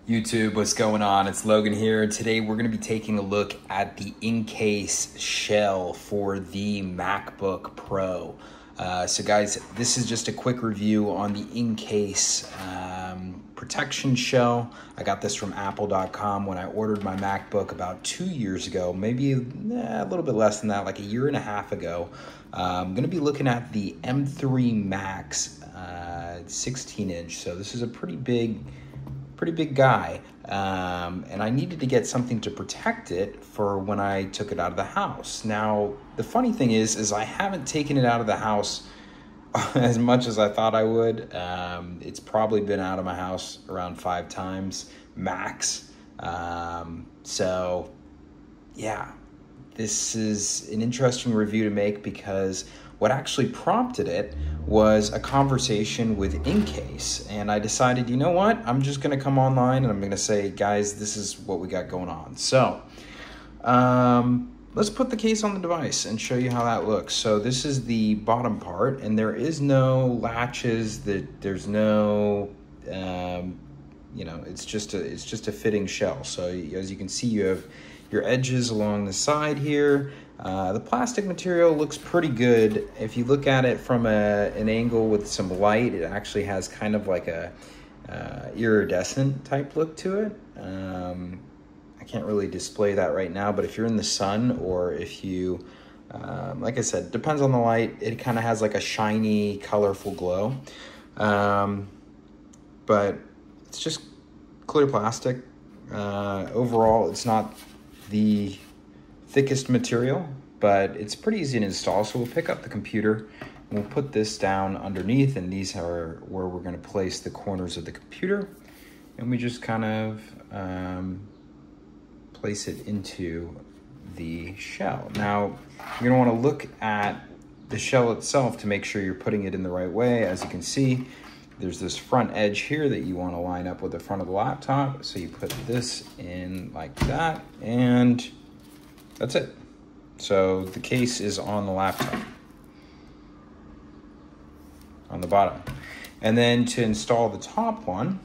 YouTube, what's going on? It's Logan here. Today we're going to be taking a look at the Incase shell for the MacBook Pro. So guys, this is just a quick review on the Incase protection shell. I got this from apple.com when I ordered my MacBook about 2 years ago, maybe a little bit less than that, like a year and a half ago. I'm going to be looking at the M3 Max 16-inch. So this is a pretty big guy, and I needed to get something to protect it for when I took it out of the house. Now, the funny thing is I haven't taken it out of the house as much as I thought I would. It's probably been out of my house around 5 times max. So yeah, this is an interesting review to make because what actually prompted it was a conversation with Incase, and I decided, you know what, I'm just going to come online and I'm going to say, guys, this is what we got going on. So let's put the case on the device and show you how that looks. So this is the bottom part, and there is no latches, there's no it's just a fitting shell. So as you can see, you have your edges along the side here. The plastic material looks pretty good. If you look at it from an angle with some light, it actually has kind of like a iridescent type look to it. I can't really display that right now, but if you're in the sun, or if you, like I said, depends on the light, it kind of has like a shiny, colorful glow. But it's just clear plastic. Overall, it's not the thickest material, but it's pretty easy to install. So we'll pick up the computer and we'll put this down underneath, and these are where we're going to place the corners of the computer, and we just kind of place it into the shell. Now you're going to want to look at the shell itself to make sure you're putting it in the right way. As you can see, there's this front edge here that you want to line up with the front of the laptop. So you put this in like that, and that's it. So the case is on the laptop, on the bottom. And then to install the top one,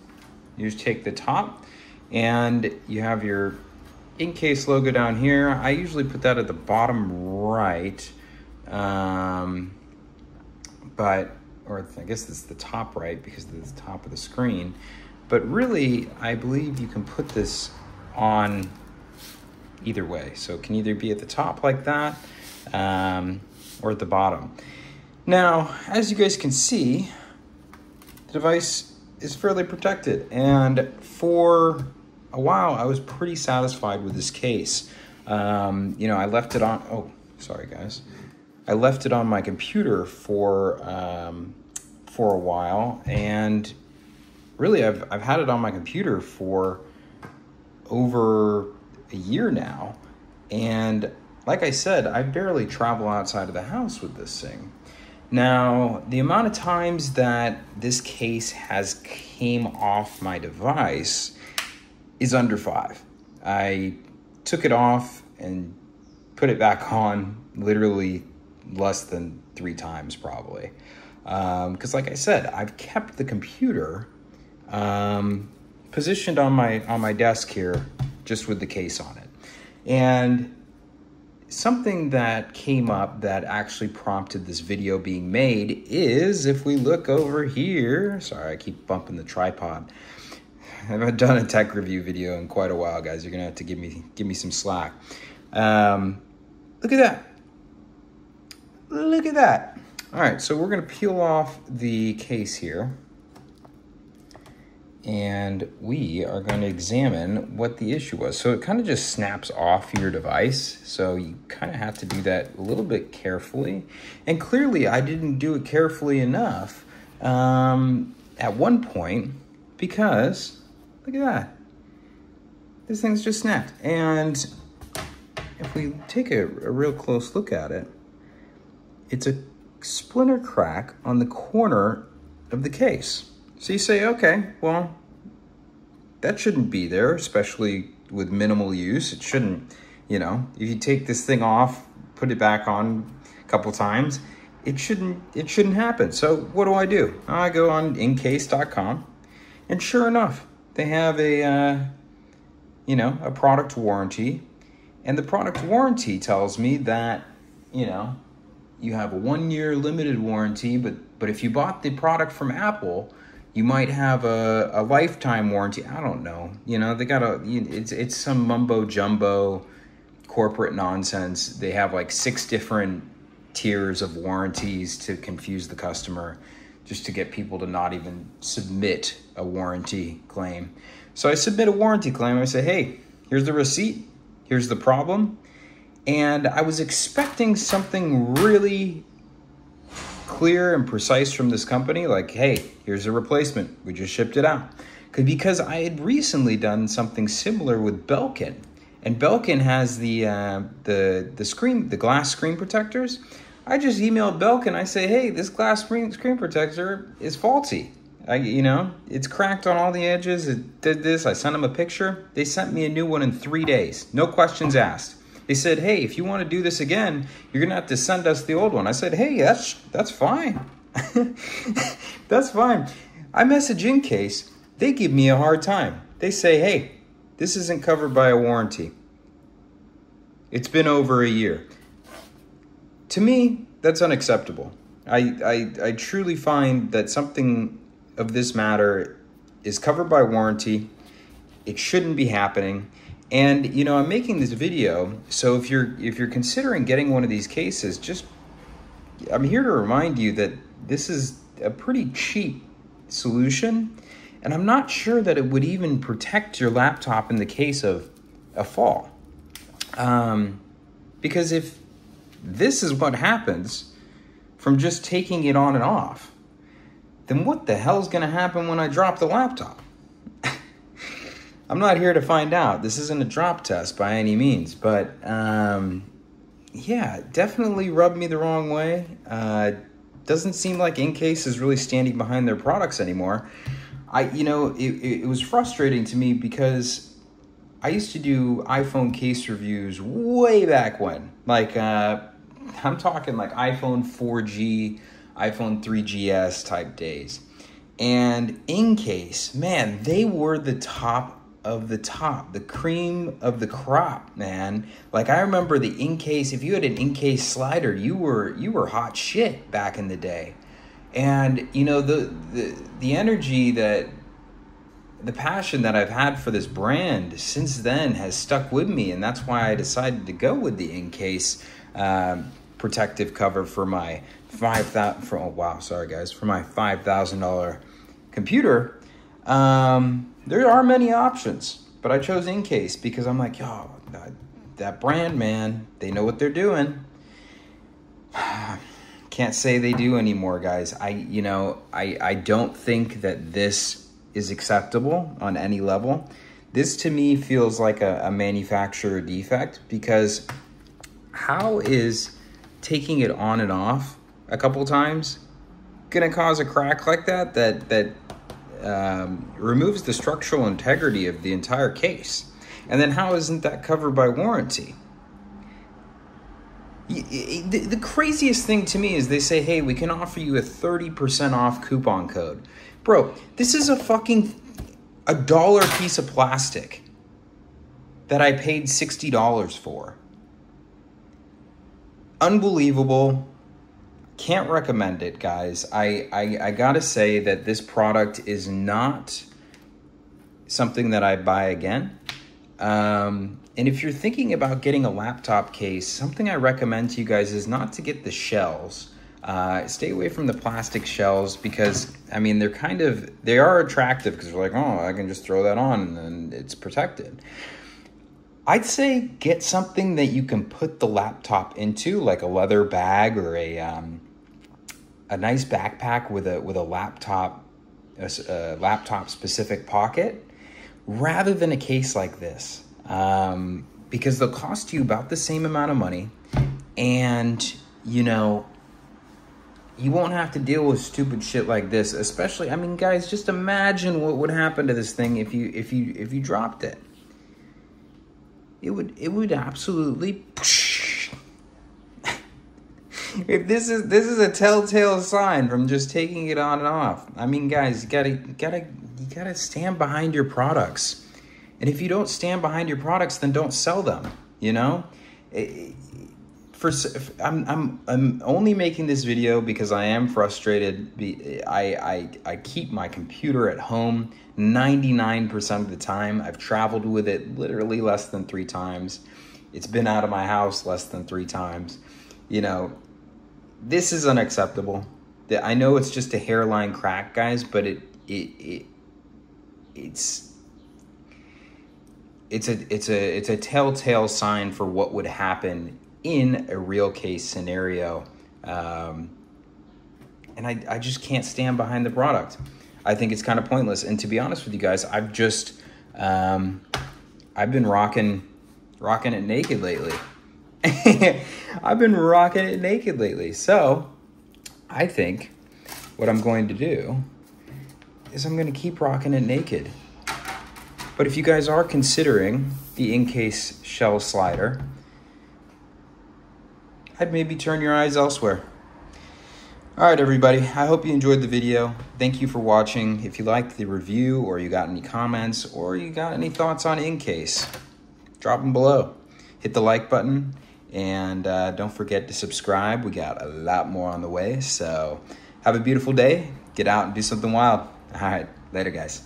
you just take the top, and you have your Incase logo down here. I usually put that at the bottom right, or I guess it's the top right because it's the top of the screen. But really, I believe you can put this on either way. So it can either be at the top like that, or at the bottom. Now, as you guys can see, the device is fairly protected, and for a while I was pretty satisfied with this case. I left it on, oh, sorry guys. I left it on my computer for a while, and really I've had it on my computer for over a year now, and like I said, I barely travel outside of the house with this thing. Now, the amount of times that this case has came off my device is under 5. I took it off and put it back on literally less than 3 times probably. Because like I said, I've kept the computer positioned on my desk here just with the case on it. And something that came up that actually prompted this video being made is, if we look over here, sorry, I keep bumping the tripod. I haven't done a tech review video in quite a while, guys. You're gonna have to give me some slack. Look at that. Look at that. All right, so we're gonna peel off the case here, and we are going to examine what the issue was. So it kind of just snaps off your device. So you kind of have to do that a little bit carefully. And clearly I didn't do it carefully enough at one point, because look at that. This thing's just snapped. And if we take a real close look at it, it's a splinter crack on the corner of the case. So you say, okay, well, that shouldn't be there, especially with minimal use. It shouldn't, if you take this thing off, put it back on a couple times, it shouldn't happen. So what do? I go on Incase.com, and sure enough, they have a, you know, a product warranty. And the product warranty tells me that, you know, you have a 1-year limited warranty, but if you bought the product from Apple, you might have a lifetime warranty. I don't know. You know, they got it's some mumbo jumbo corporate nonsense. They have like 6 different tiers of warranties to confuse the customer, just to get people to not even submit a warranty claim. So I submit a warranty claim. I say, hey, here's the receipt. Here's the problem. And I was expecting something really clear and precise from this company, like, hey, here's a replacement. We just shipped it out. Because I had recently done something similar with Belkin. And Belkin has the glass screen protectors. I just emailed Belkin. I say, hey, this glass screen protector is faulty. You know, it's cracked on all the edges. It did this. I sent them a picture. They sent me a new one in 3 days. No questions asked. They said, hey, if you want to do this again, you're going to have to send us the old one. I said, hey, that's fine. That's fine. I message Incase. They give me a hard time. They say, hey, this isn't covered by a warranty. It's been over a year. To me, that's unacceptable. I truly find that something of this matter is covered by warranty. It shouldn't be happening. And, you know, I'm making this video, so if you're considering getting one of these cases, I'm here to remind you that this is a pretty cheap solution, and I'm not sure that it would even protect your laptop in the case of a fall. Because if this is what happens from just taking it on and off, then what the hell is going to happen when I drop the laptop? I'm not here to find out. This isn't a drop test by any means, but yeah, definitely rubbed me the wrong way. Doesn't seem like Incase is really standing behind their products anymore. It was frustrating to me because I used to do iPhone case reviews way back when. Like, I'm talking like iPhone 4G, iPhone 3GS type days. And Incase, man, they were the top of the top, the cream of the crop, man. Like, I remember the Incase, if you had an Incase slider, you were hot shit back in the day. And, you know, the energy the passion that I've had for this brand since then has stuck with me, and that's why I decided to go with the Incase protective cover for my $5,000 computer. There are many options, but I chose Incase because I'm like, yo, that brand, man, they know what they're doing. Can't say they do anymore, guys. I don't think that this is acceptable on any level. This to me feels like a manufacturer defect, because how is taking it on and off a couple times gonna cause a crack like that removes the structural integrity of the entire case? And then how isn't that covered by warranty? The craziest thing to me is they say, hey, we can offer you a 30% off coupon code. Bro, this is a $1 piece of plastic that I paid $60 for. Unbelievable. Can't recommend it, guys. I gotta say that this product is not something that I buy again. And if you're thinking about getting a laptop case, something I recommend to you guys is not to get the shells. Stay away from the plastic shells, because, I mean, they are attractive because they're like, oh, I can just throw that on and it's protected. I'd say get something that you can put the laptop into, like a leather bag or a nice backpack with a laptop specific pocket, rather than a case like this, because they'll cost you about the same amount of money, and you won't have to deal with stupid shit like this. Especially, I mean, guys, just imagine what would happen to this thing if you dropped it. It would absolutely If this is a telltale sign from just taking it on and off. I mean, guys, you gotta stand behind your products. And if you don't stand behind your products, then don't sell them. You know, I'm only making this video because I am frustrated. I keep my computer at home 99% of the time. I've traveled with it literally less than 3 times. It's been out of my house less than 3 times. You know, this is unacceptable. I know it's just a hairline crack, guys, but it's a telltale sign for what would happen in a real case scenario. And I just can't stand behind the product. I think it's kind of pointless. And to be honest with you guys, I've been rocking it naked lately. I've been rocking it naked lately. So I think what I'm going to do is I'm going to keep rocking it naked. But if you guys are considering the Incase shell slider, I'd maybe turn your eyes elsewhere. All right, everybody, I hope you enjoyed the video. Thank you for watching. If you liked the review, or you got any comments, or you got any thoughts on Incase, drop them below. Hit the like button, and don't forget to subscribe. We got a lot more on the way, so have a beautiful day. Get out and do something wild. All right, later, guys.